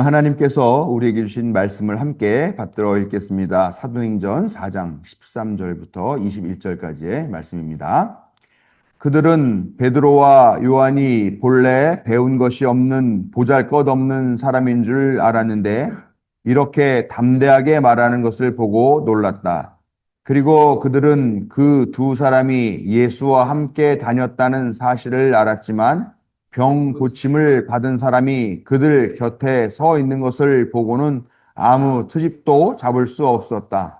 하나님께서 우리에게 주신 말씀을 함께 받들어 읽겠습니다. 사도행전 4장 13절부터 21절까지의 말씀입니다. 그들은 베드로와 요한이 본래 배운 것이 없는 보잘것없는 사람인 줄 알았는데 이렇게 담대하게 말하는 것을 보고 놀랐다. 그리고 그들은 그 두 사람이 예수와 함께 다녔다는 사실을 알았지만 병 고침을 받은 사람이 그들 곁에 서 있는 것을 보고는 아무 트집도 잡을 수 없었다.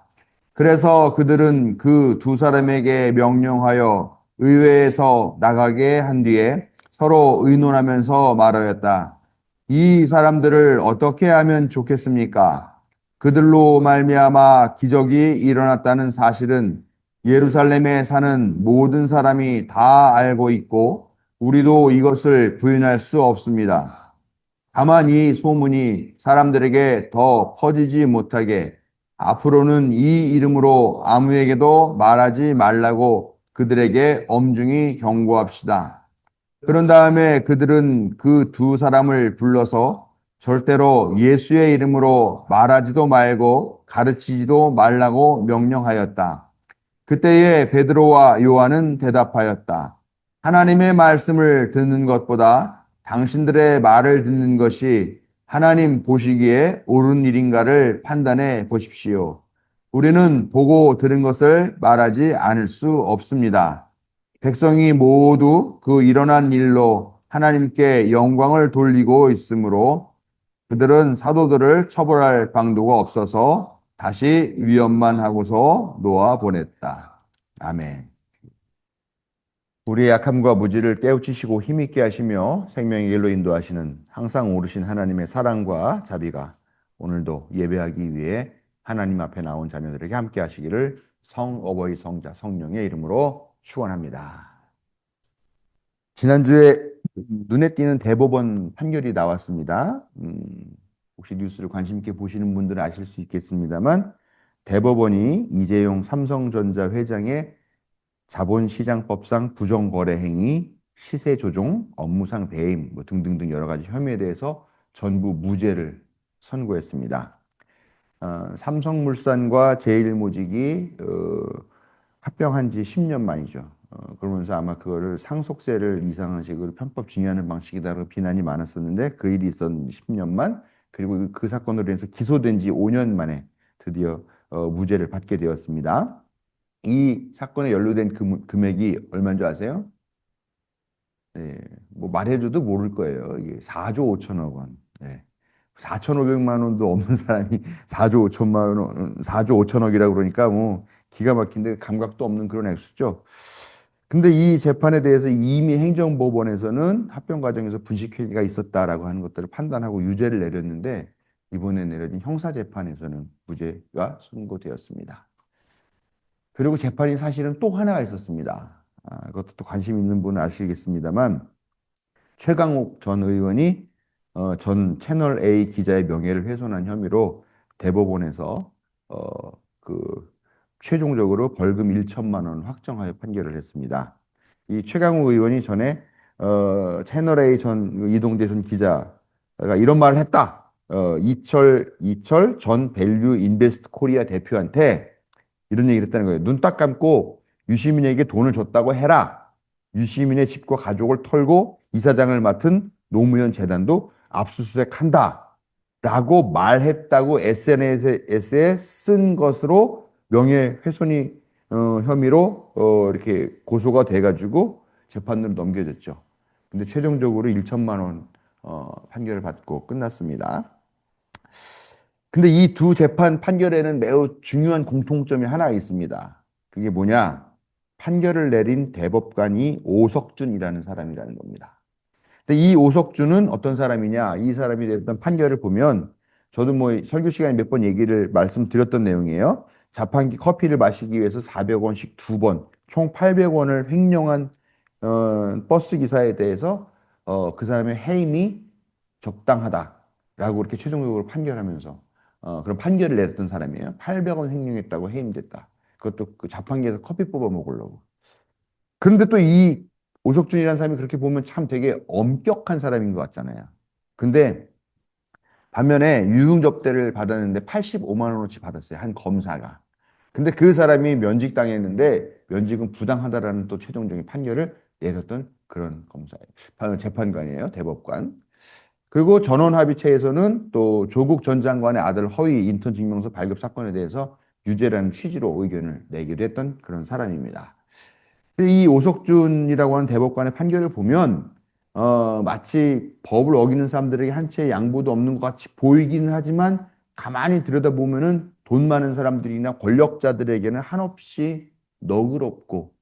그래서 그들은 그 두 사람에게 명령하여 의회에서 나가게 한 뒤에 서로 의논하면서 말하였다. 이 사람들을 어떻게 하면 좋겠습니까? 그들로 말미암아 기적이 일어났다는 사실은 예루살렘에 사는 모든 사람이 다 알고 있고 우리도 이것을 부인할 수 없습니다. 다만 이 소문이 사람들에게 더 퍼지지 못하게 앞으로는 이 이름으로 아무에게도 말하지 말라고 그들에게 엄중히 경고합시다. 그런 다음에 그들은 그 두 사람을 불러서 절대로 예수의 이름으로 말하지도 말고 가르치지도 말라고 명령하였다. 그때에 베드로와 요한은 대답하였다. 하나님의 말씀을 듣는 것보다 당신들의 말을 듣는 것이 하나님 보시기에 옳은 일인가를 판단해 보십시오. 우리는 보고 들은 것을 말하지 않을 수 없습니다. 백성이 모두 그 일어난 일로 하나님께 영광을 돌리고 있으므로 그들은 사도들을 처벌할 방도가 없어서 다시 위협만 하고서 놓아 보냈다. 아멘. 우리의 약함과 무지를 깨우치시고 힘있게 하시며 생명의 길로 인도하시는 항상 오르신 하나님의 사랑과 자비가 오늘도 예배하기 위해 하나님 앞에 나온 자녀들에게 함께 하시기를 성어버이 성자 성령의 이름으로 축원합니다. 지난주에 눈에 띄는 대법원 판결이 나왔습니다. 혹시 뉴스를 관심 있게 보시는 분들은 아실 수 있겠습니다만 대법원이 이재용 삼성전자 회장의 자본시장법상 부정거래 행위, 시세 조종, 업무상 배임 등등등 여러 가지 혐의에 대해서 전부 무죄를 선고했습니다. 삼성물산과 제일모직이 합병한 지 10년 만이죠. 그러면서 아마 그거를 상속세를 이상한 식으로 편법 증여하는 방식이다라고 비난이 많았었는데 그 일이 있었는 10년 만, 그리고 그 사건으로 인해서 기소된 지 5년 만에 드디어 무죄를 받게 되었습니다. 이 사건에 연루된 금액이 얼마인 줄 아세요? 네, 뭐 말해줘도 모를 거예요. 이게 4조 5천억 원. 네. 4,500만 원도 없는 사람이 4조 5천만 원, 4조 5천억이라고 그러니까 뭐 기가 막힌데 감각도 없는 그런 액수죠. 근데 이 재판에 대해서 이미 행정법원에서는 합병 과정에서 분식회계가 있었다라고 하는 것들을 판단하고 유죄를 내렸는데 이번에 내려진 형사재판에서는 무죄가 선고되었습니다. 그리고 재판이 사실은 또 하나가 있었습니다. 그것도 또 관심 있는 분은 아시겠습니다만 최강욱 전 의원이 전 채널 A 기자의 명예를 훼손한 혐의로 대법원에서 그 최종적으로 벌금 1천만 원 확정하여 판결을 했습니다. 이 최강욱 의원이 전에 채널 A 전 이동재 전 기자가 이런 말을 했다. 이철 전 밸류 인베스트 코리아 대표한테 이런 얘기를 했다는 거예요. 눈 딱 감고 유시민에게 돈을 줬다고 해라. 유시민의 집과 가족을 털고 이사장을 맡은 노무현 재단도 압수수색한다. 라고 말했다고 SNS에 쓴 것으로 명예훼손이 혐의로 이렇게 고소가 돼가지고 재판으로 넘겨졌죠. 근데 최종적으로 1천만 원 판결을 받고 끝났습니다. 근데 이 두 재판 판결에는 매우 중요한 공통점이 하나 있습니다. 그게 뭐냐? 판결을 내린 대법관이 오석준이라는 사람이라는 겁니다. 근데 이 오석준은 어떤 사람이냐? 이 사람이 냈던 판결을 보면 저도 뭐 설교 시간에 몇 번 얘기를 말씀드렸던 내용이에요. 자판기 커피를 마시기 위해서 400원씩 두 번, 총 800원을 횡령한 버스 기사에 대해서 그 사람의 해임이 적당하다라고 이렇게 최종적으로 판결하면서 그런 판결을 내렸던 사람이에요. 800원 횡령했다고 해임됐다. 그것도 그 자판기에서 커피 뽑아 먹으려고. 그런데 또 이 오석준이라는 사람이 그렇게 보면 참 되게 엄격한 사람인 것 같잖아요. 근데 반면에 유흥접대를 받았는데 85만 원어치 받았어요. 한 검사가. 근데 그 사람이 면직당했는데 면직은 부당하다라는 또 최종적인 판결을 내렸던 그런 검사예요. 재판관이에요. 대법관. 그리고 전원합의체에서는 또 조국 전 장관의 아들 허위 인턴 증명서 발급 사건에 대해서 유죄라는 취지로 의견을 내기도 했던 그런 사람입니다. 이 오석준이라고 하는 대법관의 판결을 보면 마치 법을 어기는 사람들에게 한 채의 양보도 없는 것 같이 보이기는 하지만 가만히 들여다보면은 돈 많은 사람들이나 권력자들에게는 한없이 너그럽고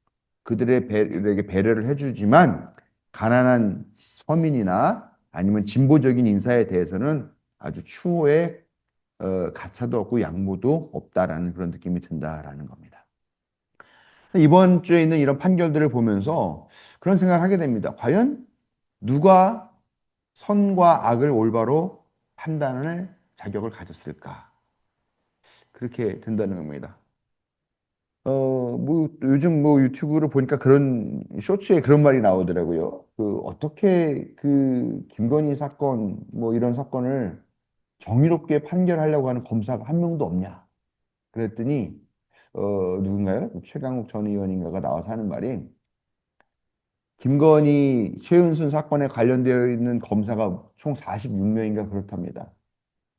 그들에게 배려를 해주지만 가난한 서민이나 아니면 진보적인 인사에 대해서는 아주 추호의 가차도 없고 양보도 없다라는 그런 느낌이 든다라는 겁니다. 이번 주에 있는 이런 판결들을 보면서 그런 생각을 하게 됩니다. 과연 누가 선과 악을 올바로 판단을 자격을 가졌을까? 그렇게 된다는 겁니다. 뭐 요즘 뭐 유튜브를 보니까 그런 쇼츠에 그런 말이 나오더라고요. 어떻게 그 김건희 사건 뭐 이런 사건을 정의롭게 판결하려고 하는 검사가 한 명도 없냐? 그랬더니 누군가요? 최강욱 전 의원인가가 나와서 하는 말이 김건희, 최은순 사건에 관련되어 있는 검사가 총 46명인가 그렇답니다.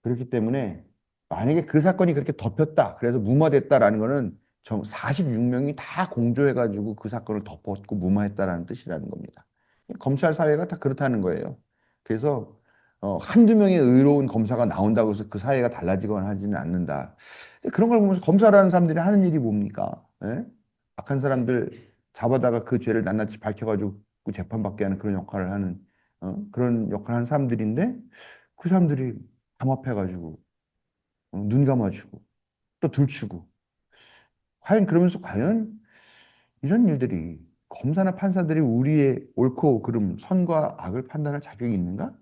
그렇기 때문에 만약에 그 사건이 그렇게 덮였다, 그래서 무마됐다라는 거는 46명이 다 공조해가지고 그 사건을 덮었고 무마했다라는 뜻이라는 겁니다. 검찰 사회가 다 그렇다는 거예요. 그래서 한두 명의 의로운 검사가 나온다고 해서 그 사회가 달라지거나 하지는 않는다. 그런 걸 보면서 검사라는 사람들이 하는 일이 뭡니까? 예? 악한 사람들 잡아다가 그 죄를 낱낱이 밝혀가지고 그 재판받게 하는 그런 역할을 하는 그런 역할을 하는 사람들인데 그 사람들이 담합해가지고 눈 감아주고 또 들추고 과연 그러면서 과연 이런 일들이 검사나 판사들이 우리의 옳고 그름 선과 악을 판단할 자격이 있는가?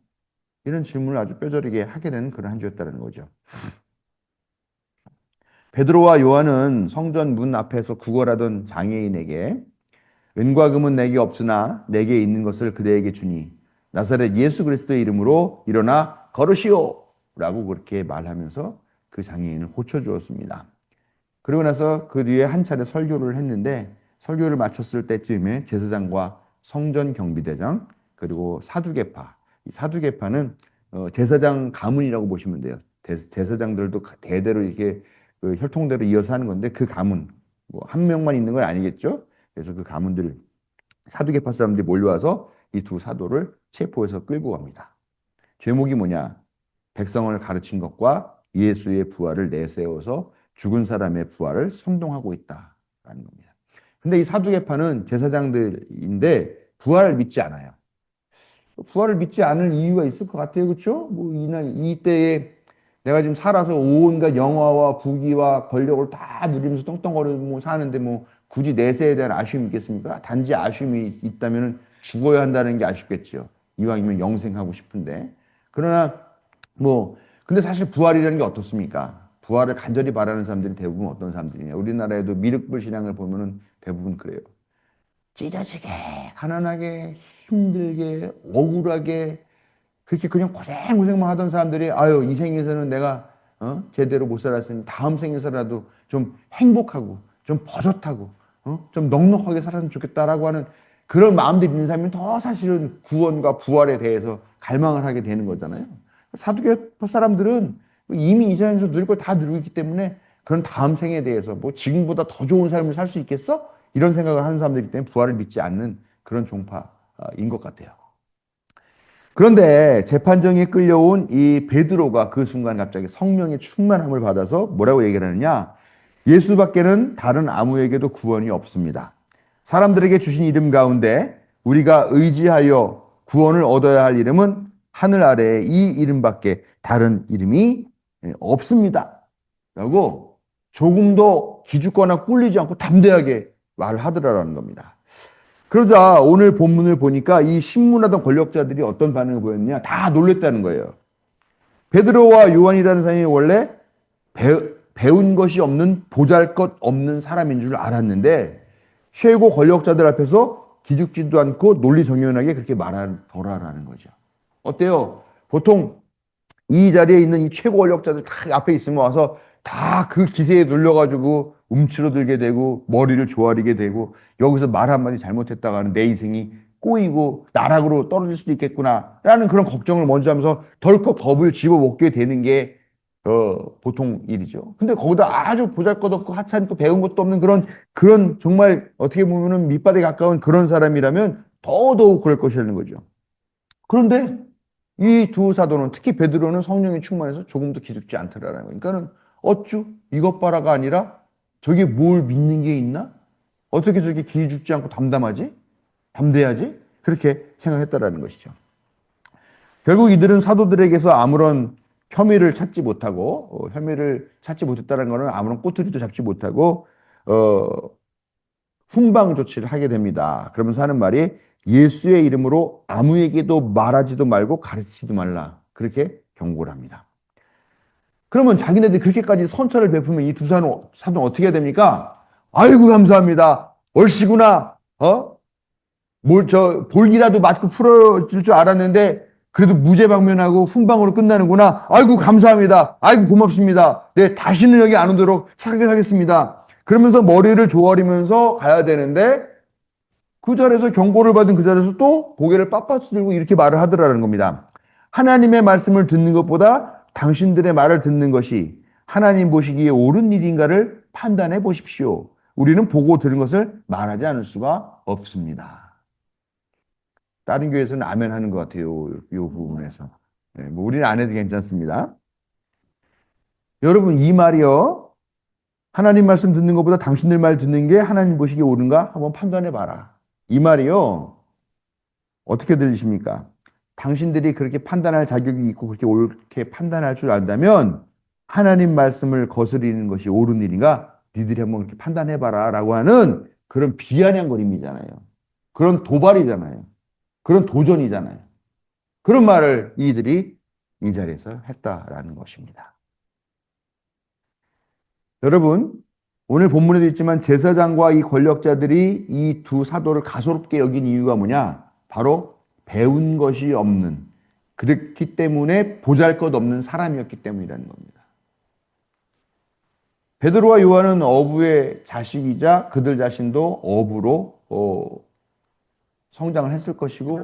이런 질문을 아주 뼈저리게 하게 되는 그런 한 주였다는 거죠. 베드로와 요한은 성전 문 앞에서 구걸하던 장애인에게 은과 금은 내게 없으나 내게 있는 것을 그대에게 주니 나사렛 예수 그리스도의 이름으로 일어나 걸으시오 라고 그렇게 말하면서 그 장애인을 고쳐주었습니다. 그러고 나서 그 뒤에 한 차례 설교를 했는데 설교를 마쳤을 때쯤에 제사장과 성전 경비대장 그리고 사두개파 이 사두개파는 제사장 가문이라고 보시면 돼요. 제사장들도 대대로 이렇게 그 혈통대로 이어서 하는 건데 그 가문 뭐 한 명만 있는 건 아니겠죠. 그래서 그 가문들 사두개파 사람들이 몰려와서 이 두 사도를 체포해서 끌고 갑니다. 제목이 뭐냐? 백성을 가르친 것과 예수의 부활을 내세워서 죽은 사람의 부활을 선동하고 있다라는 겁니다. 근데 이 사두개파는 제사장들인데 부활을 믿지 않아요. 부활을 믿지 않을 이유가 있을 것 같아요. 그렇죠? 뭐 이때에 내가 지금 살아서 온갖 영화와 부귀와 권력을 다 누리면서 떵떵거리고 사는데 뭐 굳이 내세에 대한 아쉬움이 있겠습니까? 단지 아쉬움이 있다면 죽어야 한다는 게 아쉽겠죠. 이왕이면 영생하고 싶은데. 그러나 뭐 근데 사실 부활이라는 게 어떻습니까? 부활을 간절히 바라는 사람들이 대부분 어떤 사람들이냐? 우리나라에도 미륵불 신앙을 보면은 대부분 그래요. 찢어지게, 가난하게, 힘들게, 억울하게 그렇게 그냥 고생고생만 하던 사람들이 아유 이 생에서는 내가 제대로 못 살았으니 다음 생에서라도 좀 행복하고 좀 버젓하고 좀 넉넉하게 살았으면 좋겠다라고 하는 그런 마음들이 있는 사람이 더 사실은 구원과 부활에 대해서 갈망을 하게 되는 거잖아요. 사두개파 사람들은 이미 이 세상에서 누릴 걸 다 누리고 있기 때문에 그런 다음 생에 대해서 뭐 지금보다 더 좋은 삶을 살 수 있겠어? 이런 생각을 하는 사람들이기 때문에 부활을 믿지 않는 그런 종파인 것 같아요. 그런데 재판정에 끌려온 이 베드로가 그 순간 갑자기 성령의 충만함을 받아서 뭐라고 얘기를 하느냐? 예수밖에는 다른 아무에게도 구원이 없습니다. 사람들에게 주신 이름 가운데 우리가 의지하여 구원을 얻어야 할 이름은 하늘 아래에 이 이름밖에 다른 이름이 없습니다. 라고 조금도 기죽거나 꿀리지 않고 담대하게 말하더라라는 겁니다. 그러자 오늘 본문을 보니까 이 신문하던 권력자들이 어떤 반응을 보였느냐? 다 놀랬다는 거예요. 베드로와 요한이라는 사람이 원래 배운 것이 없는 보잘것 없는 사람인 줄 알았는데 최고 권력자들 앞에서 기죽지도 않고 논리정연하게 그렇게 말하더라라는 거죠. 어때요? 보통 이 자리에 있는 이 최고 권력자들 다 앞에 있으면 와서 다 그 기세에 눌려가지고 움츠러들게 되고 머리를 조아리게 되고 여기서 말 한마디 잘못했다가는 내 인생이 꼬이고 나락으로 떨어질 수도 있겠구나라는 그런 걱정을 먼저 하면서 덜컥 겁을 집어먹게 되는 게 보통 일이죠. 근데 거기다 아주 보잘것없고 하찮고 배운 것도 없는 그런 정말 어떻게 보면은 밑바닥에 가까운 그런 사람이라면 더더욱 그럴 것이라는 거죠. 그런데 이 두 사도는 특히 베드로는 성령이 충만해서 조금도 기죽지 않더라라는 거예요. 그러니까는 어쭈 이것 봐라가 아니라 저게 뭘 믿는 게 있나? 어떻게 저렇게 기죽지 않고 담담하지? 담대하지? 그렇게 생각했다라는 것이죠. 결국 이들은 사도들에게서 아무런 혐의를 찾지 못했다는 것은 아무런 꼬투리도 잡지 못하고 어, 훈방 조치를 하게 됩니다. 그러면서 하는 말이 예수의 이름으로 아무에게도 말하지도 말고 가르치지도 말라. 그렇게 경고를 합니다. 그러면 자기네들이 그렇게까지 선처를 베푸면 이 두 사도는 어떻게 해야 됩니까? 아이고 감사합니다. 얼씨구나. 볼기라도 맞고 풀어줄 줄 알았는데 그래도 무죄방면하고 훈방으로 끝나는구나. 아이고 감사합니다. 아이고 고맙습니다. 네, 다시는 여기 안 오도록 착하게 하겠습니다. 그러면서 머리를 조아리면서 가야 되는데 그 자리에서 경고를 받은 그 자리에서 또 고개를 빳빳이 들고 이렇게 말을 하더라는 겁니다. 하나님의 말씀을 듣는 것보다 당신들의 말을 듣는 것이 하나님 보시기에 옳은 일인가를 판단해 보십시오. 우리는 보고 들은 것을 말하지 않을 수가 없습니다. 다른 교회에서는 아멘 하는 것 같아요. 이 부분에서. 네, 뭐 우리는 안 해도 괜찮습니다. 여러분, 이 말이요. 하나님 말씀 듣는 것보다 당신들 말 듣는 게 하나님 보시기에 옳은가? 한번 판단해 봐라. 이 말이요. 어떻게 들리십니까? 당신들이 그렇게 판단할 자격이 있고 그렇게 옳게 판단할 줄 안다면 하나님 말씀을 거스리는 것이 옳은 일인가? 니들이 한번 그렇게 판단해 봐라 라고 하는 그런 비아냥거림이잖아요. 그런 도발이잖아요. 그런 도전이잖아요. 그런 말을 이들이 이 자리에서 했다라는 것입니다. 여러분, 오늘 본문에도 있지만 제사장과 이 권력자들이 이 두 사도를 가소롭게 여긴 이유가 뭐냐? 바로 배운 것이 없는, 그렇기 때문에 보잘것없는 사람이었기 때문이라는 겁니다. 베드로와 요한은 어부의 자식이자 그들 자신도 어부로 성장을 했을 것이고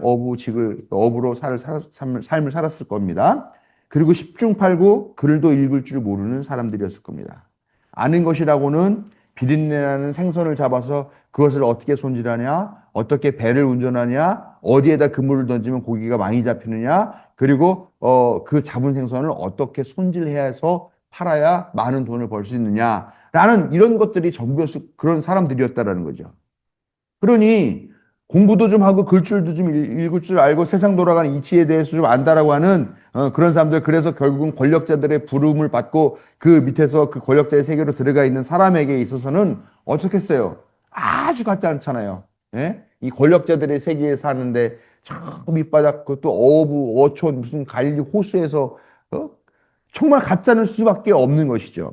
어부로 삶을 살았을 겁니다. 그리고 10중 8구 글도 읽을 줄 모르는 사람들이었을 겁니다. 아는 것이라고는 비린내나는 생선을 잡아서 그것을 어떻게 손질하냐, 어떻게 배를 운전하냐, 어디에다 그물을 던지면 고기가 많이 잡히느냐, 그리고 그 잡은 생선을 어떻게 손질해야 해서 팔아야 많은 돈을 벌 수 있느냐라는 이런 것들이 전부 그런 사람들이었다라는 거죠. 그러니 공부도 좀 하고 글줄도 좀 읽을 줄 알고 세상 돌아가는 이치에 대해서 좀 안다라고 하는 그런 사람들, 그래서 결국은 권력자들의 부름을 받고 그 밑에서 그 권력자의 세계로 들어가 있는 사람에게 있어서는 어떻게 했어요? 아주 같지 않잖아요. 예? 이 권력자들의 세계에 사는데 저 밑바닥 그것도 어부, 어촌, 무슨 갈리 호수에서 정말 가짜는 수밖에 없는 것이죠.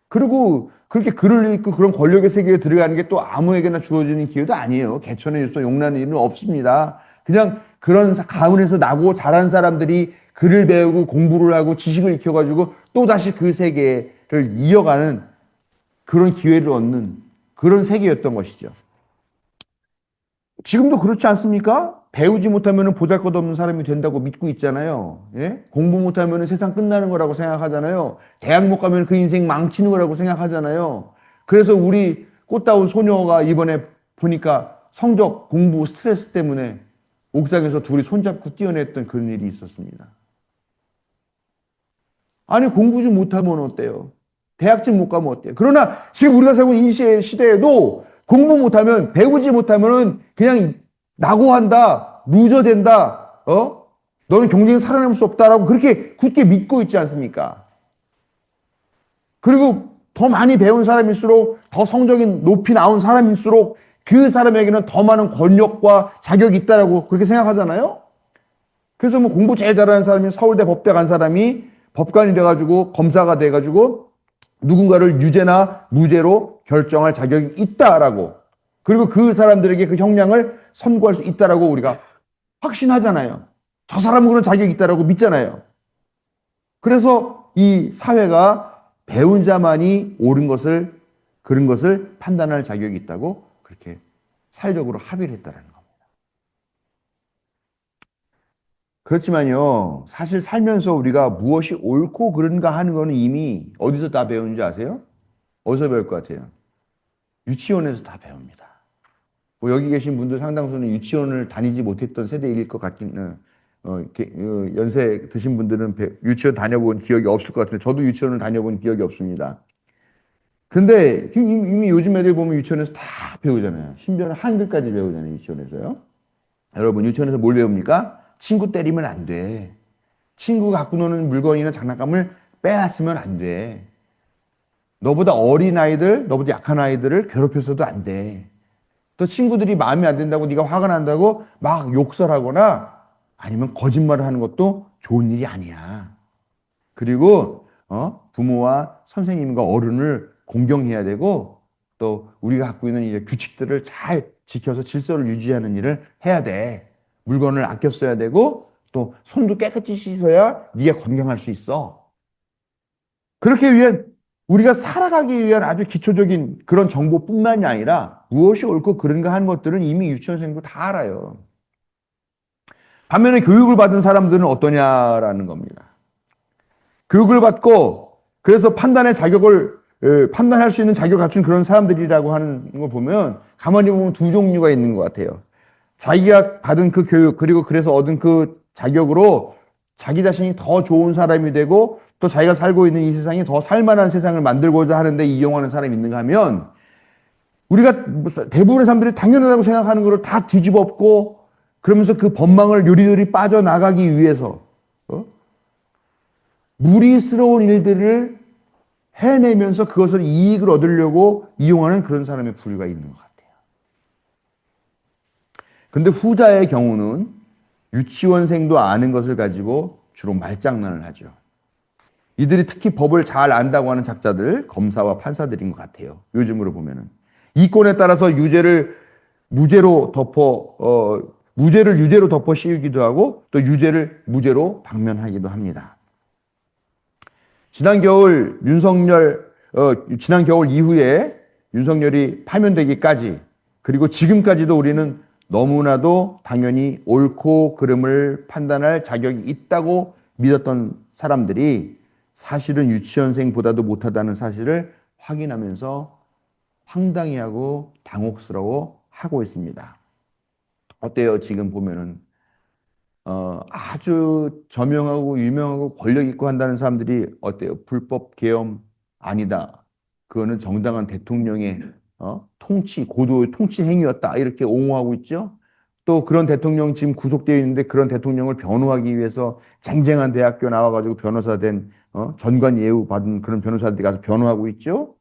그리고 그렇게 글을 읽고 그런 권력의 세계에 들어가는 게 또 아무에게나 주어지는 기회도 아니에요. 개천에 있어 용나는 일은 없습니다. 그냥 그런 가문에서 나고 자란 사람들이 글을 배우고 공부를 하고 지식을 익혀가지고 또다시 그 세계를 이어가는 그런 기회를 얻는 그런 세계였던 것이죠. 지금도 그렇지 않습니까? 배우지 못하면 보잘것없는 사람이 된다고 믿고 있잖아요. 예? 공부 못하면 세상 끝나는 거라고 생각하잖아요. 대학 못 가면 그 인생 망치는 거라고 생각하잖아요. 그래서 우리 꽃다운 소녀가 이번에 보니까 성적, 공부, 스트레스 때문에 옥상에서 둘이 손잡고 뛰어냈던 그런 일이 있었습니다. 아니, 공부 좀 못하면 어때요? 대학쯤 못 가면 어때요? 그러나 지금 우리가 살고 있는 이 시대에도 공부 못하면, 배우지 못하면 그냥 낙오한다, 루저 된다, 너는 경쟁에 살아남을 수 없다라고 그렇게 굳게 믿고 있지 않습니까? 그리고 더 많이 배운 사람일수록, 더 성적이 높이 나온 사람일수록 그 사람에게는 더 많은 권력과 자격이 있다라고 그렇게 생각하잖아요? 그래서 뭐 공부 제일 잘하는 사람이 서울대 법대 간 사람이 법관이 돼가지고 검사가 돼가지고 누군가를 유죄나 무죄로 결정할 자격이 있다라고, 그리고 그 사람들에게 그 형량을 선고할 수 있다라고 우리가 확신하잖아요. 저 사람은 그런 자격이 있다라고 믿잖아요. 그래서 이 사회가 배운 자만이 옳은 것을, 그런 것을 판단할 자격이 있다고 그렇게 사회적으로 합의를 했다는 겁니다. 그렇지만요, 사실 살면서 우리가 무엇이 옳고 그른가 하는 거는 이미 어디서 다 배우는지 아세요? 어디서 배울 것 같아요? 유치원에서 다 배웁니다. 뭐 여기 계신 분들 상당수는 유치원을 다니지 못했던 세대일 것 같긴, 연세 드신 분들은 유치원 다녀본 기억이 없을 것 같은데, 저도 유치원을 다녀본 기억이 없습니다. 근데 이미 요즘 애들 보면 유치원에서 다 배우잖아요. 심지어는 한글까지 배우잖아요, 유치원에서요. 여러분, 유치원에서 뭘 배웁니까? 친구 때리면 안 돼. 친구가 갖고 노는 물건이나 장난감을 빼앗으면 안 돼. 너보다 어린 아이들, 너보다 약한 아이들을 괴롭혀서도 안 돼. 또 친구들이 마음에 안 든다고 네가 화가 난다고 막 욕설하거나 아니면 거짓말을 하는 것도 좋은 일이 아니야. 그리고 부모와 선생님과 어른을 공경해야 되고 또 우리가 갖고 있는 이제 규칙들을 잘 지켜서 질서를 유지하는 일을 해야 돼. 물건을 아껴 써야 되고 또 손도 깨끗이 씻어야 네가 건강할 수 있어. 그렇게 위한 우리가 살아가기 위한 아주 기초적인 그런 정보뿐만이 아니라 무엇이 옳고 그른가 하는 것들은 이미 유치원생도 다 알아요. 반면에 교육을 받은 사람들은 어떠냐라는 겁니다. 교육을 받고 그래서 판단의 자격을 판단할 수 있는 자격을 갖춘 그런 사람들이라고 하는 걸 보면 가만히 보면 두 종류가 있는 것 같아요. 자기가 받은 그 교육 그리고 그래서 얻은 그 자격으로 자기 자신이 더 좋은 사람이 되고 또 자기가 살고 있는 이 세상이 더 살만한 세상을 만들고자 하는데 이용하는 사람이 있는가 하면 우리가 대부분의 사람들이 당연하다고 생각하는 것을 다 뒤집어 엎고 그러면서 그 법망을 요리요리 빠져나가기 위해서 어? 무리스러운 일들을 해내면서 그것을 이익을 얻으려고 이용하는 그런 사람의 부류가 있는 것 같아요. 근데 후자의 경우는 유치원생도 아는 것을 가지고 주로 말장난을 하죠. 이들이 특히 법을 잘 안다고 하는 작자들, 검사와 판사들인 것 같아요. 요즘으로 보면은. 이권에 따라서 무죄를 유죄로 덮어 씌우기도 하고 또 유죄를 무죄로 방면하기도 합니다. 지난 겨울 이후에 윤석열이 파면되기까지 그리고 지금까지도 우리는 너무나도 당연히 옳고 그름을 판단할 자격이 있다고 믿었던 사람들이 사실은 유치원생보다도 못하다는 사실을 확인하면서 황당해하고 당혹스러워 하고 있습니다. 어때요? 지금 보면은 아주 저명하고 유명하고 권력 있고 한다는 사람들이 어때요? 불법 계엄 아니다. 그거는 정당한 대통령의 고도의 통치 행위였다. 이렇게 옹호하고 있죠. 또 그런 대통령 지금 구속되어 있는데 그런 대통령을 변호하기 위해서 쟁쟁한 대학교 나와가지고 변호사 된 전관 예우 받은 그런 변호사들이 가서 변호하고 있죠.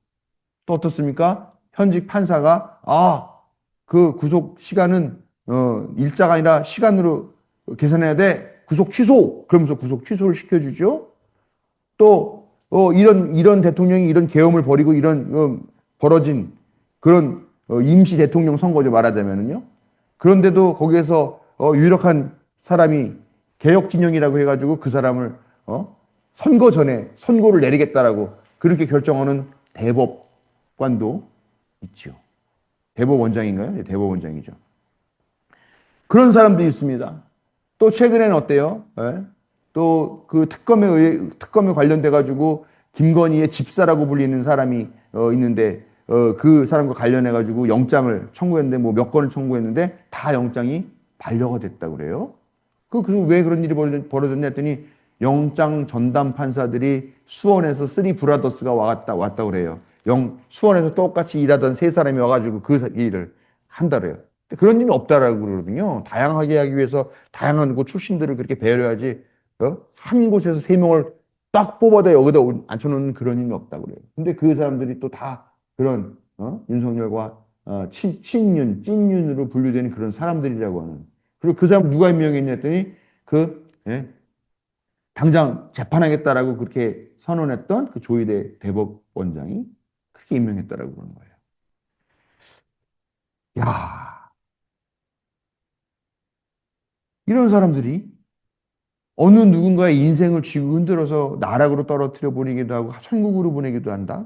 또 어떻습니까? 현직 판사가 그 구속 시간은 일자가 아니라 시간으로 계산해야 돼. 구속 취소. 그러면서 구속 취소를 시켜주죠. 또 이런 대통령이 이런 계엄을 벌이고 이런 벌어진 그런 임시 대통령 선거죠 말하자면은요. 그런데도 거기에서 유력한 사람이 개혁 진영이라고 해가지고 그 사람을 선거 전에 선고를 내리겠다라고 그렇게 결정하는 대법관도 있죠. 대법원장인가요? 네, 대법원장이죠. 그런 사람도 있습니다. 또 최근에는 어때요? 예? 또그 특검에 관련돼 가지고 김건희의 집사라고 불리는 사람이 있는데 그 사람과 관련해 가지고 영장을 청구했는데 뭐 몇 건을 청구했는데 다 영장이 반려가 됐다고 그래요. 왜 그런 일이 벌어졌냐 했더니 영장 전담 판사들이 수원에서 쓰리 브라더스가 왔다 그래요. 수원에서 똑같이 일하던 세 사람이 와가지고 그 일을 한다 그래요. 그런 일은 없다라고 그러거든요. 다양하게 하기 위해서 다양한 곳 출신들을 그렇게 배려하지, 한 곳에서 세 명을 딱 뽑아다 여기다 앉혀놓는 그런 일은 없다고 그래요. 근데 그 사람들이 또 다 그런, 윤석열과 찐윤으로 분류되는 그런 사람들이라고 하는. 그리고 그 사람 누가 임명했냐 했더니 예, 당장 재판하겠다라고 그렇게 선언했던 그 조희대 대법원장이 그렇게 임명했다라고 그러는 거예요. 야, 이런 사람들이 어느 누군가의 인생을 쥐고 흔들어서 나락으로 떨어뜨려 보내기도 하고 천국으로 보내기도 한다?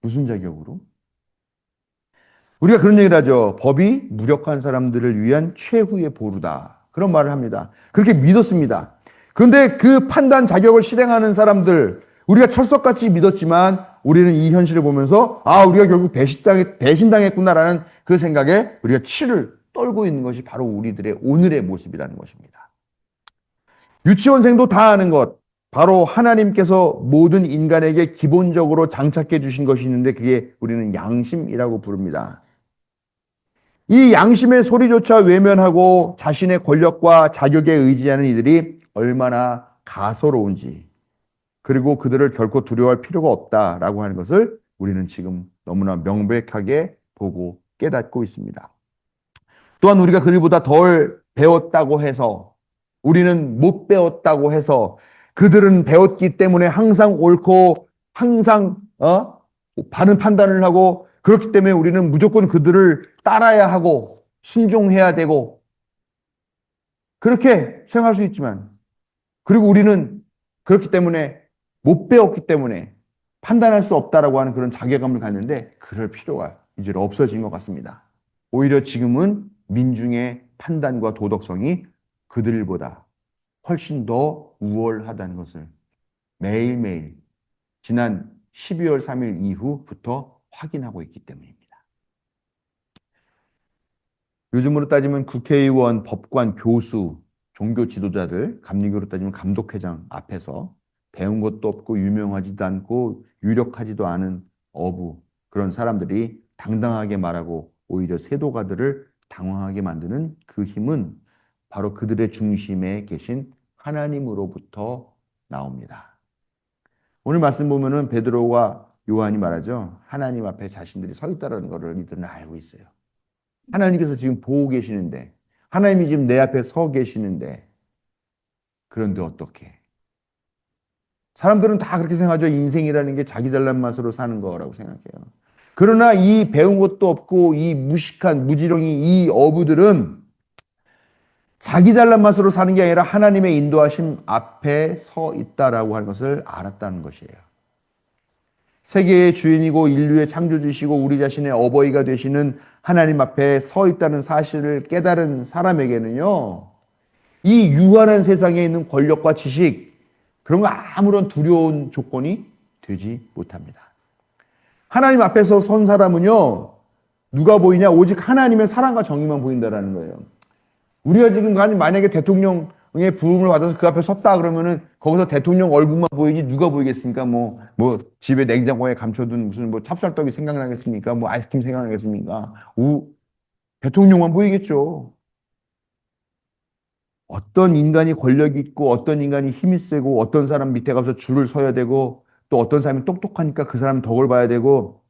무슨 자격으로? 우리가 그런 얘기를 하죠. 법이 무력한 사람들을 위한 최후의 보루다. 그런 말을 합니다. 그렇게 믿었습니다. 그런데 그 판단 자격을 실행하는 사람들, 우리가 철석같이 믿었지만 우리는 이 현실을 보면서 우리가 결국 배신당했구나라는 그 생각에 우리가 치를 떨고 있는 것이 바로 우리들의 오늘의 모습이라는 것입니다. 유치원생도 다 아는 것, 바로 하나님께서 모든 인간에게 기본적으로 장착해 주신 것이 있는데 그게 우리는 양심이라고 부릅니다. 이 양심의 소리조차 외면하고 자신의 권력과 자격에 의지하는 이들이 얼마나 가소로운지, 그리고 그들을 결코 두려워할 필요가 없다라고 하는 것을 우리는 지금 너무나 명백하게 보고 깨닫고 있습니다. 또한 우리가 그들보다 덜 배웠다고 해서, 우리는 못 배웠다고 해서, 그들은 배웠기 때문에 항상 옳고 항상 바른 판단을 하고, 그렇기 때문에 우리는 무조건 그들을 따라야 하고 순종해야 되고 그렇게 생각할 수 있지만, 그리고 우리는 그렇기 때문에 못 배웠기 때문에 판단할 수 없다라고 하는 그런 자괴감을 갖는데 그럴 필요가 이제 없어진 것 같습니다. 오히려 지금은 민중의 판단과 도덕성이 그들보다 훨씬 더 우월하다는 것을 매일매일 지난 12월 3일 이후부터 확인하고 있기 때문입니다. 요즘으로 따지면 국회의원, 법관, 교수, 종교 지도자들, 감리교로 따지면 감독회장 앞에서 배운 것도 없고 유명하지도 않고 유력하지도 않은 어부, 그런 사람들이 당당하게 말하고 오히려 세도가들을 당황하게 만드는 그 힘은 바로 그들의 중심에 계신 하나님으로부터 나옵니다. 오늘 말씀 보면은 베드로와 요한이 말하죠. 하나님 앞에 자신들이 서 있다는 것을 이들은 알고 있어요. 하나님께서 지금 보고 계시는데, 하나님이 지금 내 앞에 서 계시는데, 그런데 어떻게? 사람들은 다 그렇게 생각하죠. 인생이라는 게 자기 잘난 맛으로 사는 거라고 생각해요. 그러나 이 배운 것도 없고 이 무식한 무지렁이 이 어부들은 자기 잘난 맛으로 사는 게 아니라 하나님의 인도하심 앞에 서 있다라고 하는 것을 알았다는 것이에요. 세계의 주인이고 인류의 창조주시고 우리 자신의 어버이가 되시는 하나님 앞에 서 있다는 사실을 깨달은 사람에게는요, 이 유한한 세상에 있는 권력과 지식, 그런 거 아무런 두려운 조건이 되지 못합니다. 하나님 앞에서 선 사람은요, 누가 보이냐? 오직 하나님의 사랑과 정의만 보인다라는 거예요. 우리가 지금 만약에 대통령의 부름을 받아서 그 앞에 섰다 그러면은 거기서 대통령 얼굴만 보이지 누가 보이겠습니까? 뭐 집에 냉장고에 감춰둔 무슨 뭐 찹쌀떡이 생각나겠습니까? 뭐 아이스크림 생각나겠습니까? 대통령만 보이겠죠. 어떤 인간이 권력이 있고 어떤 인간이 힘이 세고 어떤 사람 밑에 가서 줄을 서야 되고 또 어떤 사람이 똑똑하니까 그 사람 덕을 봐야 되고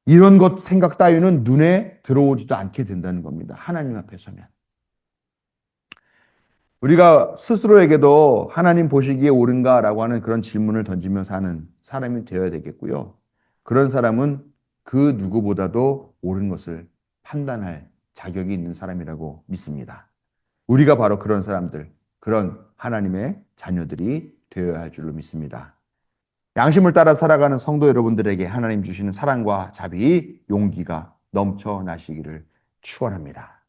이런 것 생각 따위는 눈에 들어오지도 않게 된다는 겁니다. 하나님 앞에 서면. 우리가 스스로에게도 하나님 보시기에 옳은가라고 하는 그런 질문을 던지며 사는 사람이 되어야 되겠고요. 그런 사람은 그 누구보다도 옳은 것을 판단할 자격이 있는 사람이라고 믿습니다. 우리가 바로 그런 사람들, 그런 하나님의 자녀들이 되어야 할 줄로 믿습니다. 양심을 따라 살아가는 성도 여러분들에게 하나님 주시는 사랑과 자비, 용기가 넘쳐나시기를 축원합니다.